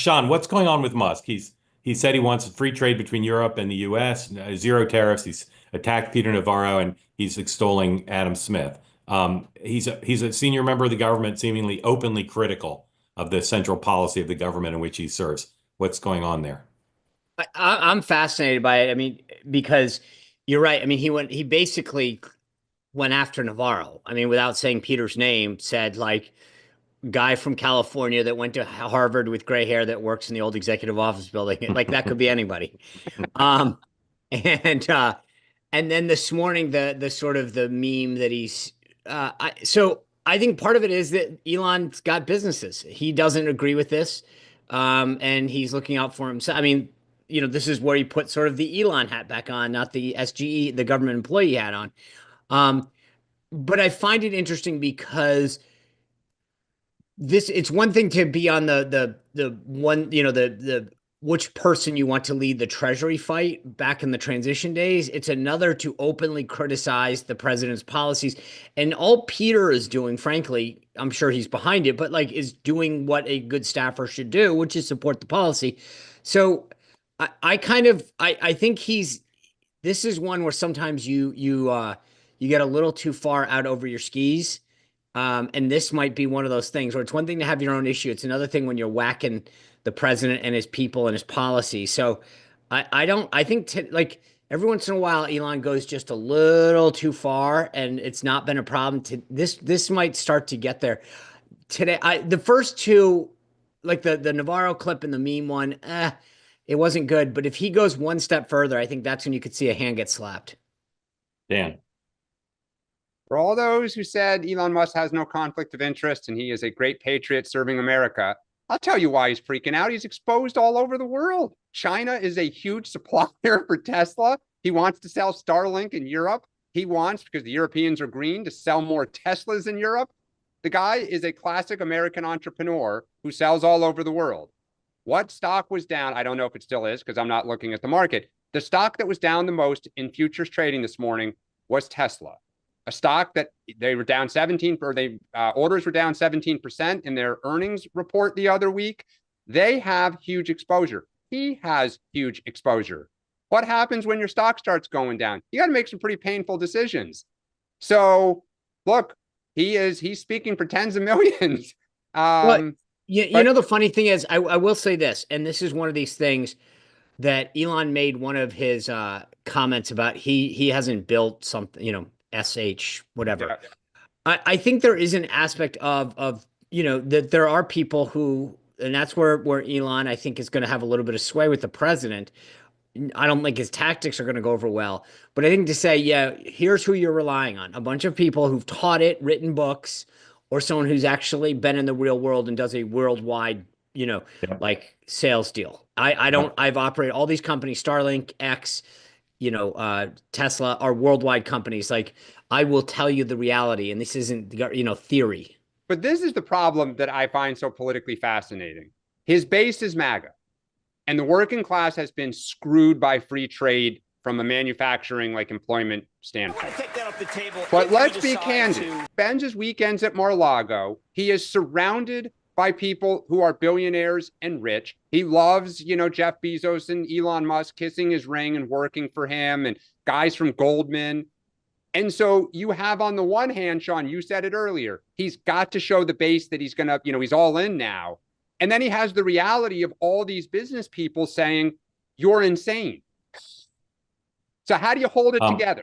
Sean, what's going on with Musk? He said he wants free trade between Europe and the U.S., zero tariffs. He's attacked Peter Navarro and he's extolling Adam Smith. He's a senior member of the government, seemingly openly critical of the central policy of the government in which he serves. What's going on there? I'm fascinated by it. I mean, because you're right. I mean, he basically went after Navarro. I mean, without saying Peter's name, said like guy from California that went to Harvard with gray hair that works in the old executive office building. Like that could be anybody. Um, and and then this morning the sort of the meme that so I think part of it is that Elon's got businesses. He doesn't agree with this. And he's looking out for himself. I mean, this is where he put sort of the Elon hat back on, not the SGE, the government employee hat on. Um, but I find it interesting because it's one thing to be on the one, the which person you want to lead the treasury fight back in the transition days. It's another to openly criticize the president's policies. And all Peter is doing, frankly, I'm sure he's behind it, but like is doing what a good staffer should do, which is support the policy. So I think this is one where sometimes you get a little too far out over your skis. And this might be one of those things where it's one thing to have your own issue. It's another thing when you're whacking the president and his people and his policy. So I think like every once in a while, Elon goes just a little too far and it's not been a problem this might start to get there today. The first two, like the Navarro clip and the meme one, it wasn't good. But if he goes one step further, I think that's when you could see a hand get slapped. Dan. For all those who said Elon Musk has no conflict of interest and he is a great patriot serving America, I'll tell you why he's freaking out. He's exposed all over the world. China is a huge supplier for Tesla. He wants to sell Starlink in Europe. He wants, because the Europeans are green, to sell more Teslas in Europe. The guy is a classic American entrepreneur who sells all over the world. What stock was down? I don't know if it still is because I'm not looking at the market. The stock that was down the most in futures trading this morning was Tesla. A stock that they were down 17, or orders were down 17% in their earnings report the other week. They have huge exposure. He has huge exposure. What happens when your stock starts going down? You got to make some pretty painful decisions. So look, he's speaking for tens of millions. But the funny thing is, I will say this, and this is one of these things that Elon made one of his comments about he hasn't built something, SH, whatever. Yeah. I think there is an aspect of that there are people who, and that's where Elon, I think, is going to have a little bit of sway with the president. I don't think his tactics are going to go over well, but I think to say, yeah, here's who you're relying on. A bunch of people who've taught it, written books, or someone who's actually been in the real world and does a worldwide, like sales deal. I've operated all these companies, Starlink, X, Tesla are worldwide companies. Like I will tell you the reality, and this isn't, theory. But this is the problem that I find so politically fascinating. His base is MAGA, and the working class has been screwed by free trade from a manufacturing, like employment standpoint. Take that off the table. But let's be candid. Spends his weekends at Mar-a-Lago. He is surrounded by people who are billionaires and rich. He loves, Jeff Bezos and Elon Musk kissing his ring and working for him, and guys from Goldman. And so you have, on the one hand, Sean, you said it earlier, he's got to show the base that he's going to, he's all in now. And then he has the reality of all these business people saying, you're insane. So how do you hold it together?